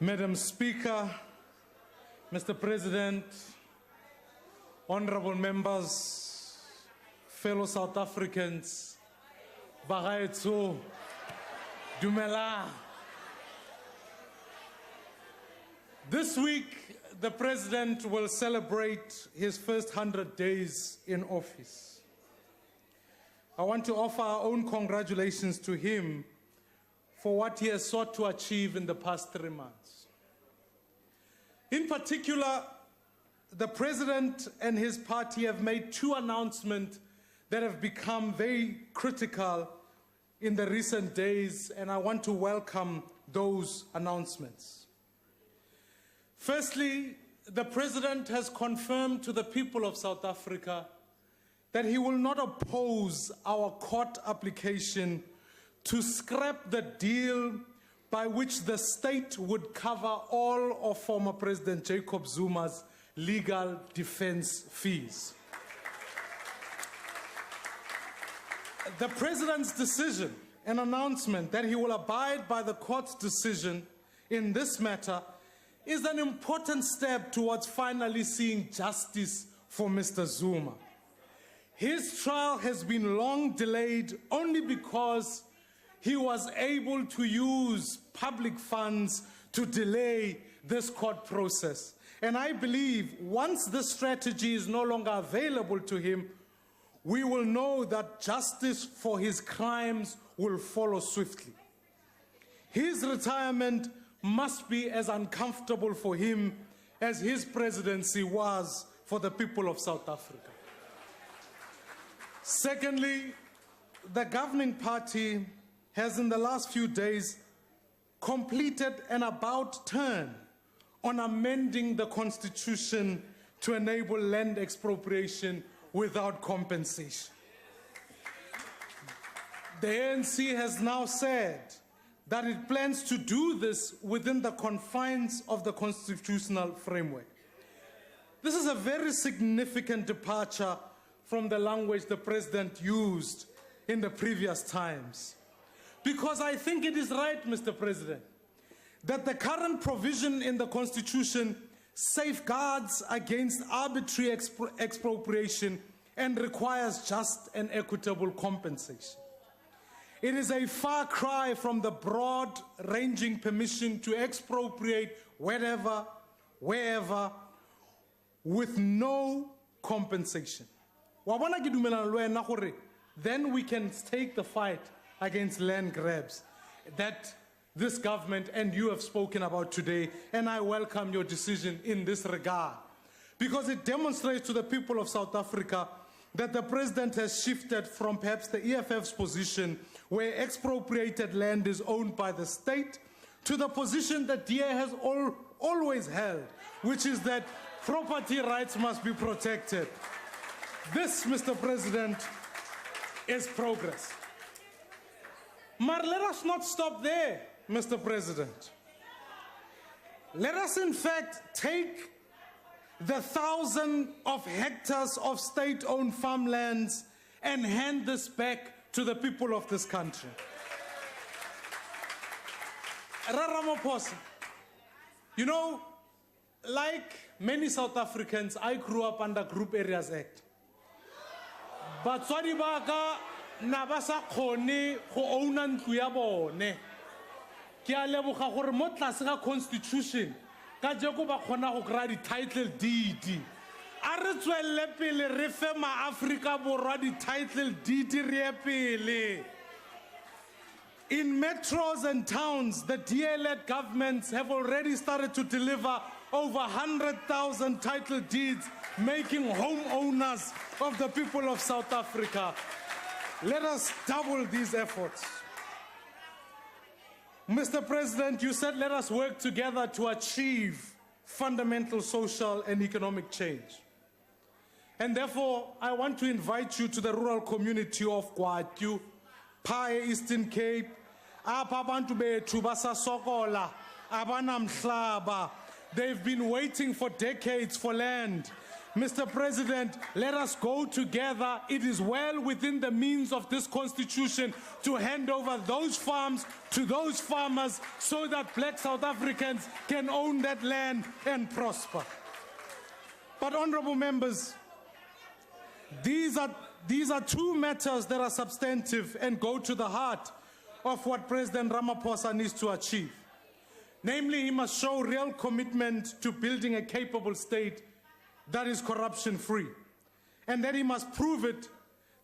Madam Speaker, Mr. President, honorable members, fellow South Africans, Bagaetso, Dumela. This week, the President will celebrate his first 100 days in office. I want to offer our own congratulations to him for what he has sought to achieve in the past 3 months. In particular, the President and his party have made 2 announcements that have become very critical in the recent days, and I want to welcome those announcements. Firstly, the President has confirmed to the people of South Africa that he will not oppose our court application to scrap the deal by which the state would cover all of former President Jacob Zuma's legal defense fees. The President's decision and announcement that he will abide by the court's decision in this matter is an important step towards finally seeing justice for Mr. Zuma. His trial has been long delayed only because he was able to use public funds to delay this court process. And I believe once this strategy is no longer available to him, we will know that justice for his crimes will follow swiftly. His retirement must be as uncomfortable for him as his presidency was for the people of South Africa. Secondly, the governing party has in the last few days completed an about turn on amending the Constitution to enable land expropriation without compensation. The ANC has now said that it plans to do this within the confines of the constitutional framework. This is a very significant departure from the language the President used in the previous times. Because I think it is right, Mr. President, that the current provision in the Constitution safeguards against arbitrary expropriation and requires just and equitable compensation. It is a far cry from the broad-ranging permission to expropriate wherever, wherever, with no compensation. Then we can take the fight against land grabs that this government and you have spoken about today, and I welcome your decision in this regard, because it demonstrates to the people of South Africa that the President has shifted from perhaps the EFF's position where expropriated land is owned by the state to the position that DA has always held, which is that property rights must be protected. This, Mr. President, is progress. But let us not stop there, Mr. President. Let us in fact take the 1,000 of hectares of state-owned farmlands and hand this back to the people of this country. Ramaphosa, you know, like many South Africans, I grew up under Group Areas Act. But swadi baka na ba sa khone go ouna ntlo ya bone. Ke a leboga gore mo tlase ga constitution ka jeko ba khona go kry di-title deed. A re tswelle pele re fe ma-Afrika Borwa di-title deed re ye pele. In metros and towns, the DA-led governments have already started to deliver over 100,000 title deeds, making homeowners of the people of South Africa. Let us double these efforts. Mr. President, you said let us work together to achieve fundamental social and economic change. And therefore, I want to invite you to the rural community of Kwatyu, Pae, Eastern Cape, apha abantu bethu basasokola, abanamhlaba. They've been waiting for decades for land. Mr. President, let us go together. It is well within the means of this constitution to hand over those farms to those farmers so that black South Africans can own that land and prosper. But honorable members, these are two matters that are substantive and go to the heart of what President Ramaphosa needs to achieve. Namely, he must show real commitment to building a capable state that is corruption-free, and that he must prove it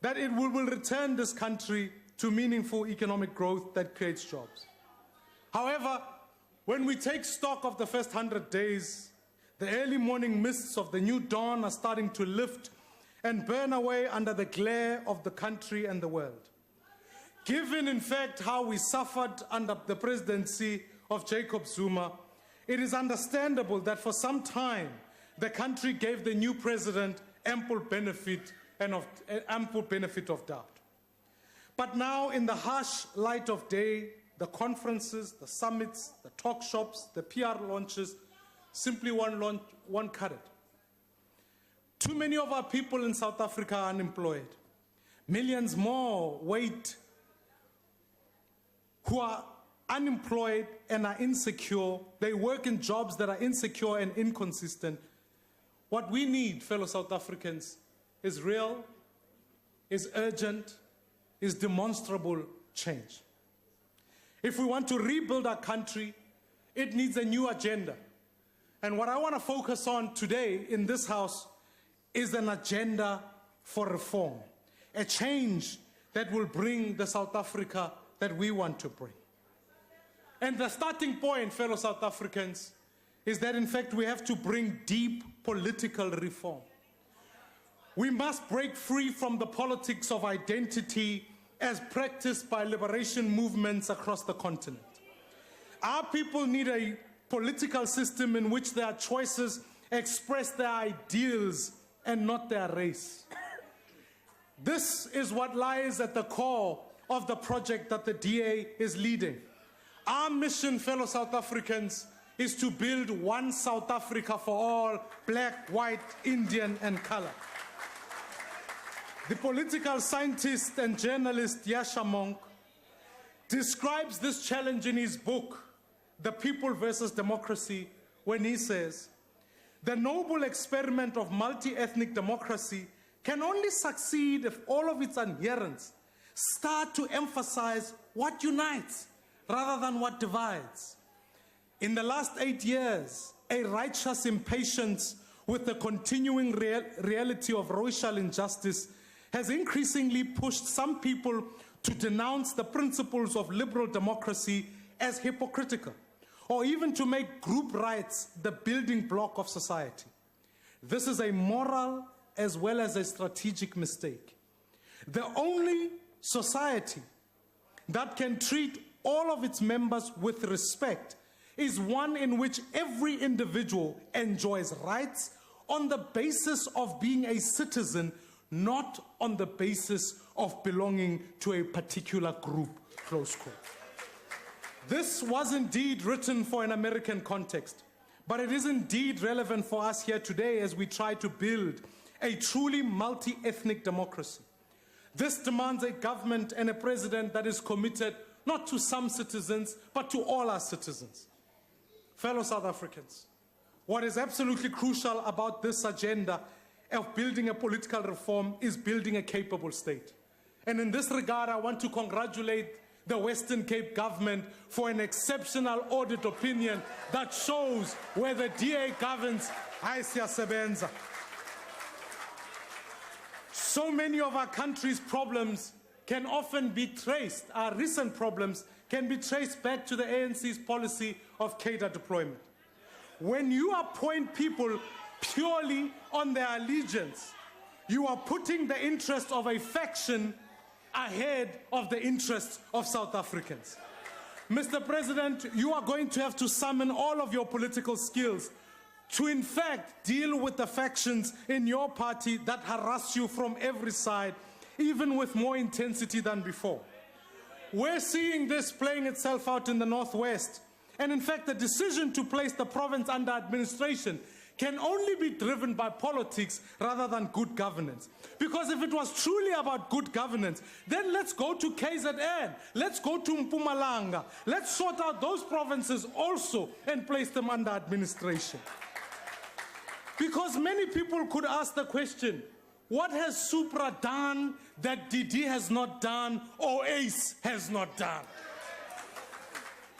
that it will return this country to meaningful economic growth that creates jobs. However, when we take stock of the first 100 days, the early morning mists of the new dawn are starting to lift and burn away under the glare of the country and the world. Given, in fact, how we suffered under the presidency of Jacob Zuma, it is understandable that for some time the country gave the new president ample benefit of doubt. But now, in the harsh light of day, the conferences, the summits, the talk shops, the PR launches simply won't cut it. Too many of our people in South Africa are unemployed. Millions more wait who are unemployed and are insecure. They work in jobs that are insecure and inconsistent. What we need, fellow South Africans, is real, is urgent, is demonstrable change. If we want to rebuild our country, it needs a new agenda. And what I want to focus on today in this House is an agenda for reform, a change that will bring the South Africa that we want to bring. And the starting point, fellow South Africans, is that in fact we have to bring deep political reform. We must break free from the politics of identity as practiced by liberation movements across the continent. Our people need a political system in which their choices express their ideals and not their race. This is what lies at the core of the project that the DA is leading. Our mission, fellow South Africans, is to build one South Africa for all, black, white, Indian, and color. The political scientist and journalist Yasha Monk describes this challenge in his book, The People versus Democracy, when he says, "The noble experiment of multi-ethnic democracy can only succeed if all of its adherents start to emphasize what unites rather than what divides. In the last 8 years, a righteous impatience with the continuing reality of racial injustice has increasingly pushed some people to denounce the principles of liberal democracy as hypocritical, or even to make group rights the building block of society. This is a moral as well as a strategic mistake. The only society that can treat all of its members with respect is one in which every individual enjoys rights on the basis of being a citizen, not on the basis of belonging to a particular group," close quote. This was indeed written for an American context, but it is indeed relevant for us here today as we try to build a truly multi-ethnic democracy. This demands a government and a president that is committed not to some citizens, but to all our citizens. Fellow South Africans, what is absolutely crucial about this agenda of building a political reform is building a capable state. And in this regard, I want to congratulate the Western Cape government for an exceptional audit opinion that shows where the DA governs, hayi siyasebenza. So many of our country's problems can often be traced, our recent problems can be traced back to the ANC's policy of cadre deployment. When you appoint people purely on their allegiance, you are putting the interest of a faction ahead of the interests of South Africans. Mr. President, you are going to have to summon all of your political skills to in fact deal with the factions in your party that harass you from every side, even with more intensity than before. We're seeing this playing itself out in the Northwest. And in fact, the decision to place the province under administration can only be driven by politics rather than good governance. Because if it was truly about good governance, then let's go to KZN, let's go to Mpumalanga, let's sort out those provinces also and place them under administration. Because many people could ask the question, what has Supra done that DD has not done or ACE has not done?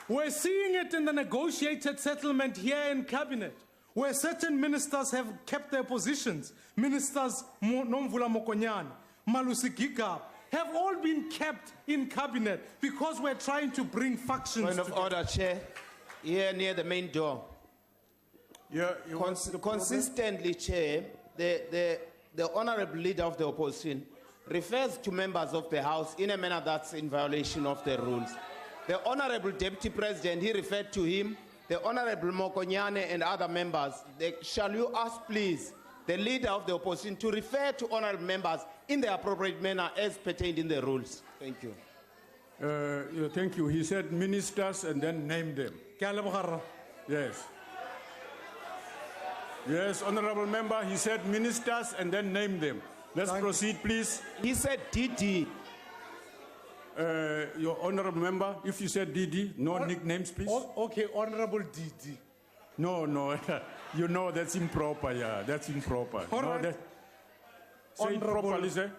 We're seeing it in the negotiated settlement here in cabinet, where certain ministers have kept their positions. Ministers Nomvula Mokonyane, Malusi Gigab, have all been kept in cabinet because we're trying to bring factions Point of order, Chair. Here near the main door. Yeah, Consistently, Chair, the honorable leader of the opposition refers to members of the House in a manner that's in violation of the rules. The honorable deputy president, he referred to him, the honorable Mokonyane and other members. Shall you ask, please, the leader of the opposition to refer to honorable members in the appropriate manner as pertained in the rules? Thank you. Thank you. He said ministers and then named them. Yes. Yes, honorable member, he said ministers and then named them. Let's proceed, please. He said DD. Your honorable member, if you said DD, no nicknames, please. Okay, honorable DD. No, you know that's improper, yeah, that's improper. All no, right. Say it properly, sir.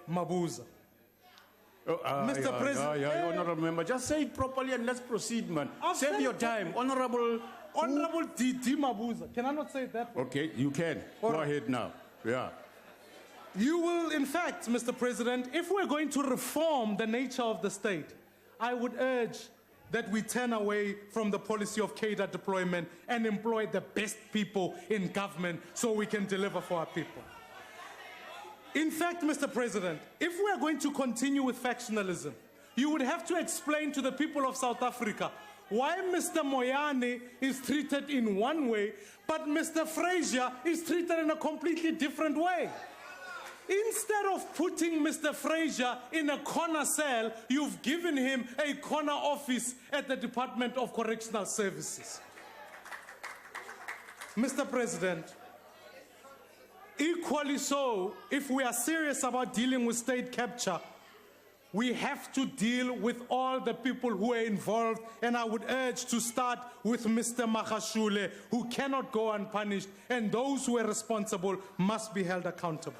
Mabuza. Mr. President. Yeah, honorable member, just say it properly and let's proceed, man. Save your time. Honorable DD Mabuza. Can I not say it that way? Okay, you can. Go ahead now. Yeah. You will, in fact, Mr. President, if we're going to reform the nature of the state, I would urge that we turn away from the policy of cadre deployment and employ the best people in government so we can deliver for our people. In fact, Mr. President, if we are going to continue with factionalism, you would have to explain to the people of South Africa why Mr. Moyane is treated in one way, but Mr. Fraser is treated in a completely different way. Instead of putting Mr. Fraser in a corner cell, you've given him a corner office at the Department of Correctional Services. Mr. President, equally so, if we are serious about dealing with state capture, we have to deal with all the people who are involved, and I would urge to start with Mr. Magashule, who cannot go unpunished, and those who are responsible must be held accountable.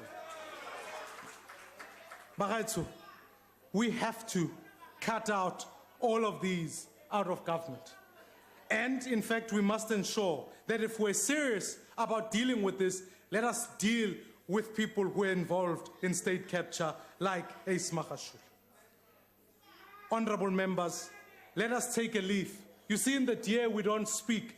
Bagaitsu, we have to cut out all of these out of government. And in fact, we must ensure that if we're serious about dealing with this, let us deal with people who are involved in state capture like Ace Magashule. Honorable members, let us take a leaf. You see, in the DA, we don't speak,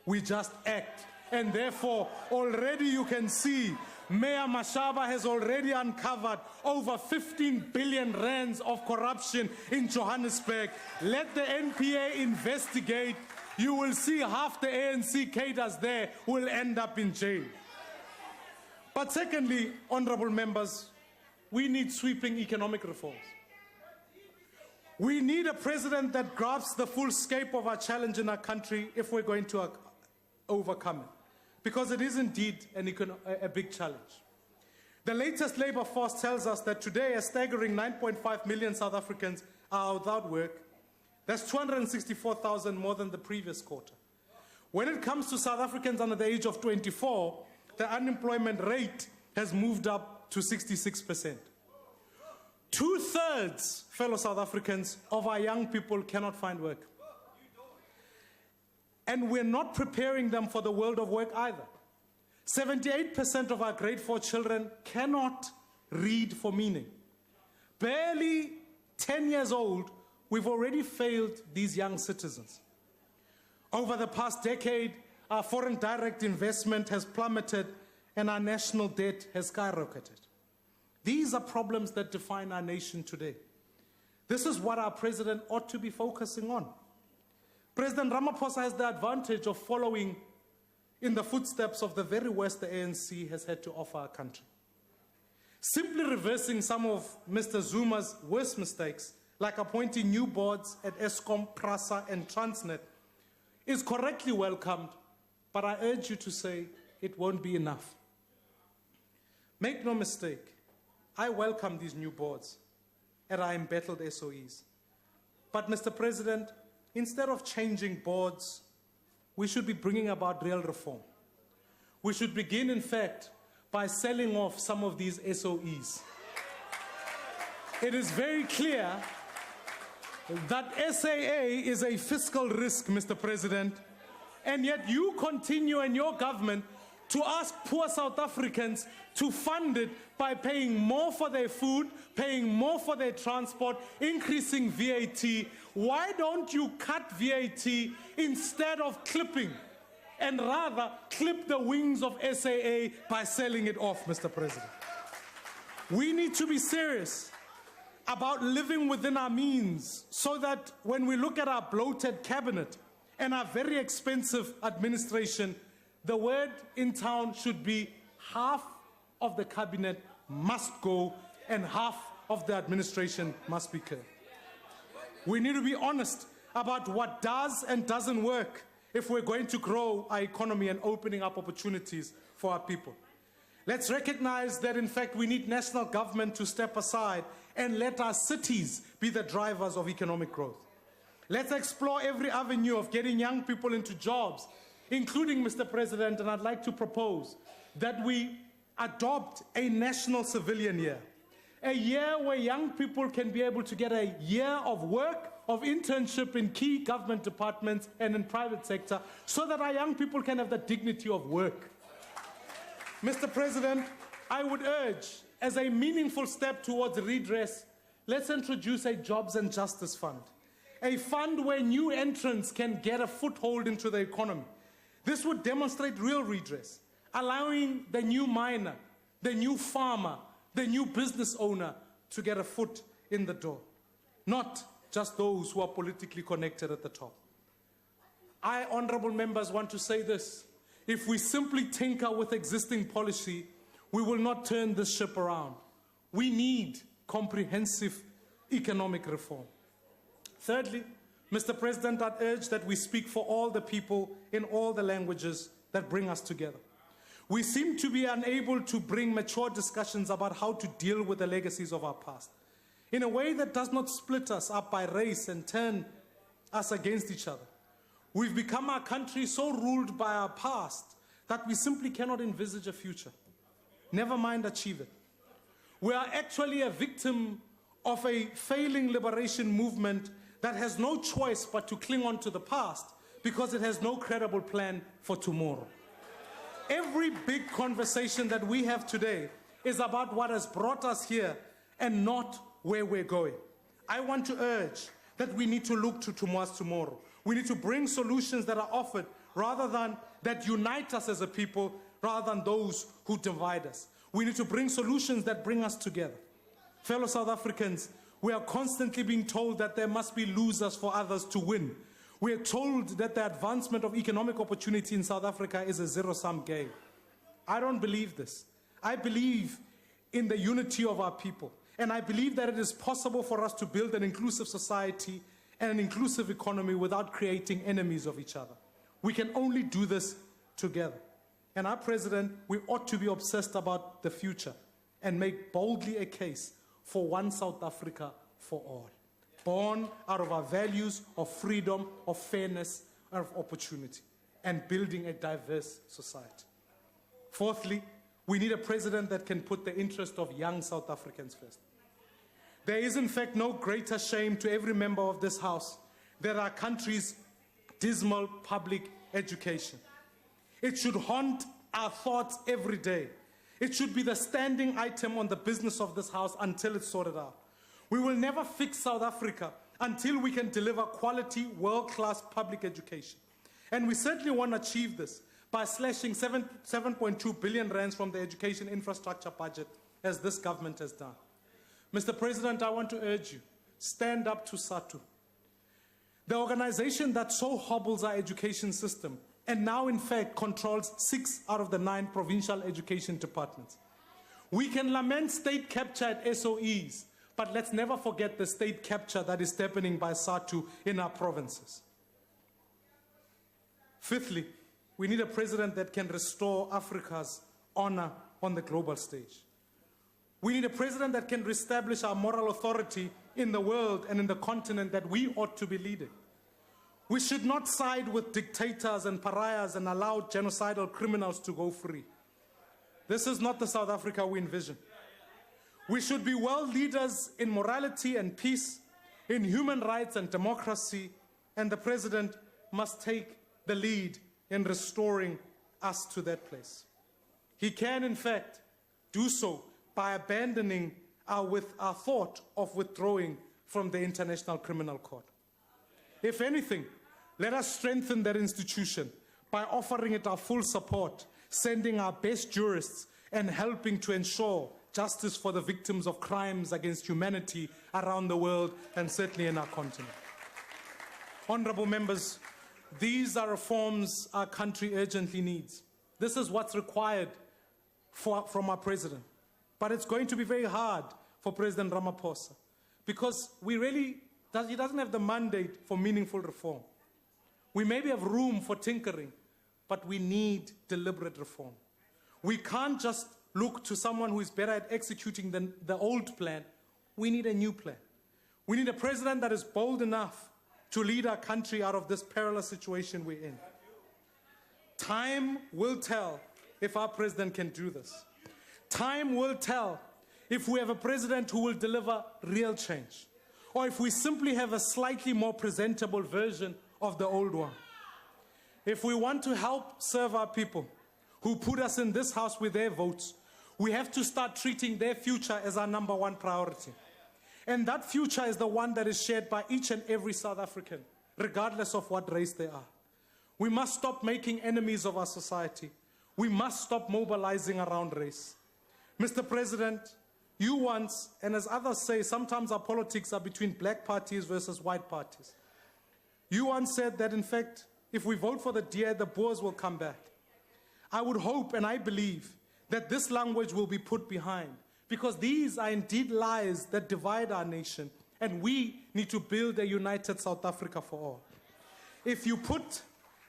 we just act. And therefore, already you can see Mayor Mashaba has already uncovered over 15 billion rands of corruption in Johannesburg. Let the NPA investigate. You will see half the ANC cadres there will end up in jail. But secondly, honorable members, we need sweeping economic reforms. We need a president that grasps the full scope of our challenge in our country if we're going to overcome it. Because it is indeed a big challenge. The latest labor force tells us that today a staggering 9.5 million South Africans are without work. That's 264,000 more than the previous quarter. When it comes to South Africans under the age of 24, the unemployment rate has moved up to 66%. 2/3, fellow South Africans, of our young people cannot find work. And we're not preparing them for the world of work either. 78% of our grade 4 children cannot read for meaning. Barely 10 years old, we've already failed these young citizens. Over the past decade, our foreign direct investment has plummeted and our national debt has skyrocketed. These are problems that define our nation today. This is what our president ought to be focusing on. President Ramaphosa has the advantage of following in the footsteps of the very worst the ANC has had to offer our country. Simply reversing some of Mr. Zuma's worst mistakes, like appointing new boards at Eskom, PRASA, and Transnet, is correctly welcomed, but I urge you to say it won't be enough. Make no mistake, I welcome these new boards at our embattled SOEs. But Mr. President, instead of changing boards, we should be bringing about real reform. We should begin, in fact, by selling off some of these SOEs. It is very clear that SAA is a fiscal risk, Mr. President, and yet you continue in your government to ask poor South Africans to fund it by paying more for their food, paying more for their transport, increasing VAT. Why don't you cut VAT instead of clipping, and rather clip the wings of SAA by selling it off, Mr. President? We need to be serious about living within our means so that when we look at our bloated cabinet and our very expensive administration, the word in town should be half of the cabinet must go and half of the administration must be clear. We need to be honest about what does and doesn't work if we're going to grow our economy and opening up opportunities for our people. Let's recognize that, in fact, we need national government to step aside and let our cities be the drivers of economic growth. Let's explore every avenue of getting young people into jobs, including, Mr. President, and I'd like to propose that we adopt a national civilian year, a year where young people can be able to get a year of work, of internship in key government departments and in private sector, so that our young people can have the dignity of work. Mr. President, I would urge, as a meaningful step towards redress, let's introduce a Jobs and Justice Fund, a fund where new entrants can get a foothold into the economy. This would demonstrate real redress, allowing the new miner, the new farmer, the new business owner to get a foot in the door, not just those who are politically connected at the top. I, honorable members, want to say this. If we simply tinker with existing policy, we will not turn this ship around. We need comprehensive economic reform. Thirdly, Mr. President, I'd urge that we speak for all the people in all the languages that bring us together. We seem to be unable to bring mature discussions about how to deal with the legacies of our past in a way that does not split us up by race and turn us against each other. We've become a country so ruled by our past that we simply cannot envisage a future, never mind achieve it. We are actually a victim of a failing liberation movement that has no choice but to cling on to the past because it has no credible plan for tomorrow. Every big conversation that we have today is about what has brought us here and not where we're going. I want to urge that we need to look to tomorrow. We need to bring solutions that are offered rather than that unite us as a people, rather than those who divide us. We need to bring solutions that bring us together. Fellow South Africans, we are constantly being told that there must be losers for others to win. We are told that the advancement of economic opportunity in South Africa is a zero-sum game. I don't believe this. I believe in the unity of our people. And I believe that it is possible for us to build an inclusive society and an inclusive economy without creating enemies of each other. We can only do this together. And our president, we ought to be obsessed about the future and make boldly a case for one South Africa for all, born out of our values of freedom, of fairness, and of opportunity, and building a diverse society. Fourthly, we need a president that can put the interest of young South Africans first. There is, in fact, no greater shame to every member of this House than our country's dismal public education. It should haunt our thoughts every day. It should be the standing item on the business of this House until it's sorted out. We will never fix South Africa until we can deliver quality, world-class public education. And we certainly want to achieve this by slashing 7.2 billion rands from the education infrastructure budget, as this government has done. Mr. President, I want to urge you, stand up to SATU, the organization that so hobbles our education system and now, in fact, controls 6 out of the 9 provincial education departments. We can lament state capture at SOEs, but let's never forget the state capture that is happening by SATU in our provinces. Fifthly, We need a president that can restore Africa's honor on the global stage. We need a president that can reestablish our moral authority in the world and in the continent that we ought to be leading. We should not side with dictators and pariahs and allow genocidal criminals to go free. This is not the South Africa we envision. We should be world leaders in morality and peace, in human rights and democracy, and the president must take the lead in restoring us to that place. He can, in fact, do so by abandoning our thought of withdrawing from the International Criminal Court. If anything, let us strengthen that institution by offering it our full support, sending our best jurists, and helping to ensure justice for the victims of crimes against humanity around the world and certainly in our continent. Honorable members, these are reforms our country urgently needs. This is what's required from our president. But it's going to be very hard for President Ramaphosa because he doesn't have the mandate for meaningful reform. We maybe have room for tinkering, but we need deliberate reform. We can't just look to someone who is better at executing than the old plan. We need a new plan. We need a president that is bold enough to lead our country out of this perilous situation we're in. Time will tell if our president can do this. Time will tell if we have a president who will deliver real change, or if we simply have a slightly more presentable version of the old one. If we want to help serve our people who put us in this house with their votes, we have to start treating their future as our number one priority. And that future is the one that is shared by each and every South African, regardless of what race they are. We must stop making enemies of our society. We must stop mobilizing around race. Mr. President, you once, and as others say, sometimes our politics are between black parties versus white parties. You once said that, in fact, if we vote for the DA, the Boers will come back. I would hope and I believe that this language will be put behind, because these are indeed lies that divide our nation, and we need to build a united South Africa for all. If you put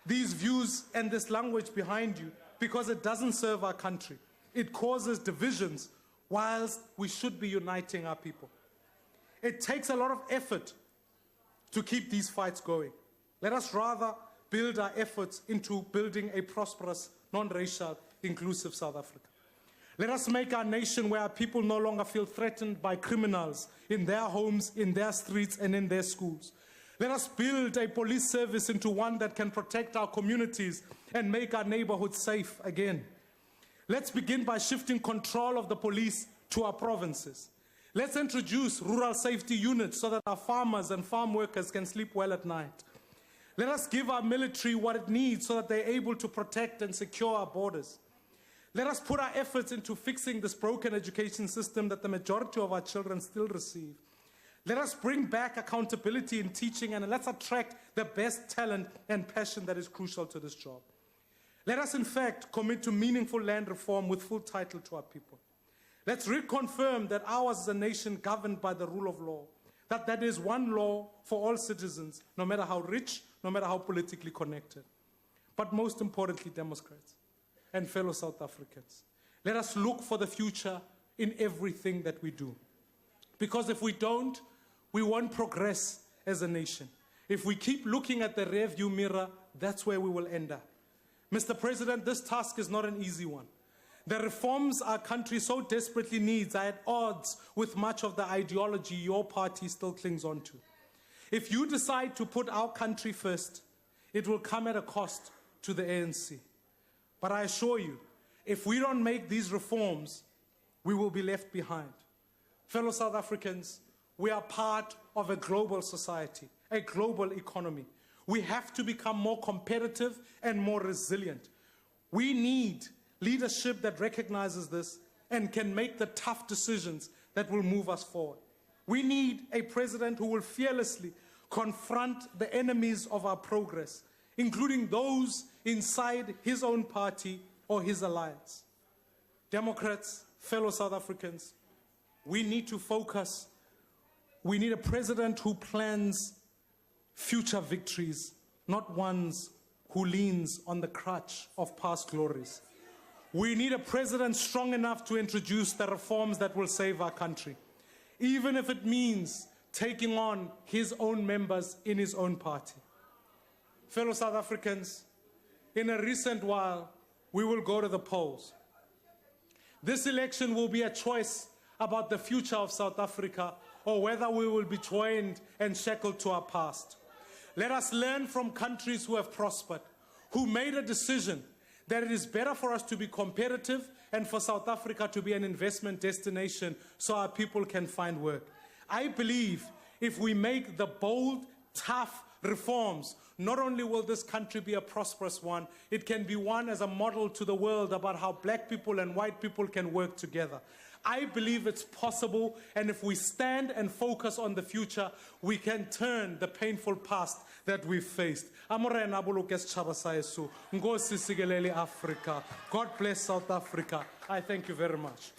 these views and this language behind you because it doesn't serve our country, it causes divisions whilst we should be uniting our people. It takes a lot of effort to keep these fights going. Let us rather build our efforts into building a prosperous, non-racial, inclusive South Africa. Let us make our nation where our people no longer feel threatened by criminals in their homes, in their streets, and in their schools. Let us build a police service into one that can protect our communities and make our neighborhoods safe again. Let's begin by shifting control of the police to our provinces. Let's introduce rural safety units so that our farmers and farm workers can sleep well at night. Let us give our military what it needs so that they're able to protect and secure our borders. Let us put our efforts into fixing this broken education system that the majority of our children still receive. Let us bring back accountability in teaching, and let's attract the best talent and passion that is crucial to this job. Let us, in fact, commit to meaningful land reform with full title to our people. Let's reconfirm that ours is a nation governed by the rule of law, that is one law for all citizens, no matter how rich, no matter how politically connected. But most importantly, Democrats and fellow South Africans, let us look for the future in everything that we do. Because if we don't, we won't progress as a nation. If we keep looking at the rearview mirror, that's where we will end up. Mr. President, this task is not an easy one. The reforms our country so desperately needs are at odds with much of the ideology your party still clings on to. If you decide to put our country first, it will come at a cost to the ANC. But I assure you, if we don't make these reforms, we will be left behind. Fellow South Africans, we are part of a global society, a global economy. We have to become more competitive and more resilient. We need leadership that recognizes this and can make the tough decisions that will move us forward. We need a president who will fearlessly confront the enemies of our progress, including those inside his own party or his alliance. Democrats, fellow South Africans, we need to focus. We need a president who plans future victories, not ones who leans on the crutch of past glories. We need a president strong enough to introduce the reforms that will save our country, even if it means taking on his own members in his own party. Fellow South Africans, in a recent while, we will go to the polls. This election will be a choice about the future of South Africa, or whether we will be joined and shackled to our past. Let us learn from countries who have prospered, who made a decision that it is better for us to be competitive and for South Africa to be an investment destination so our people can find work. I believe if we make the bold, tough reforms, not only will this country be a prosperous one, it can be one as a model to the world about how black people and white people can work together. I believe it's possible, and if we stand and focus on the future, we can turn the painful past that we've faced. Amorena boloke setjhaba sa heso. Nkosi sikelele Africa. God bless South Africa. I thank you very much.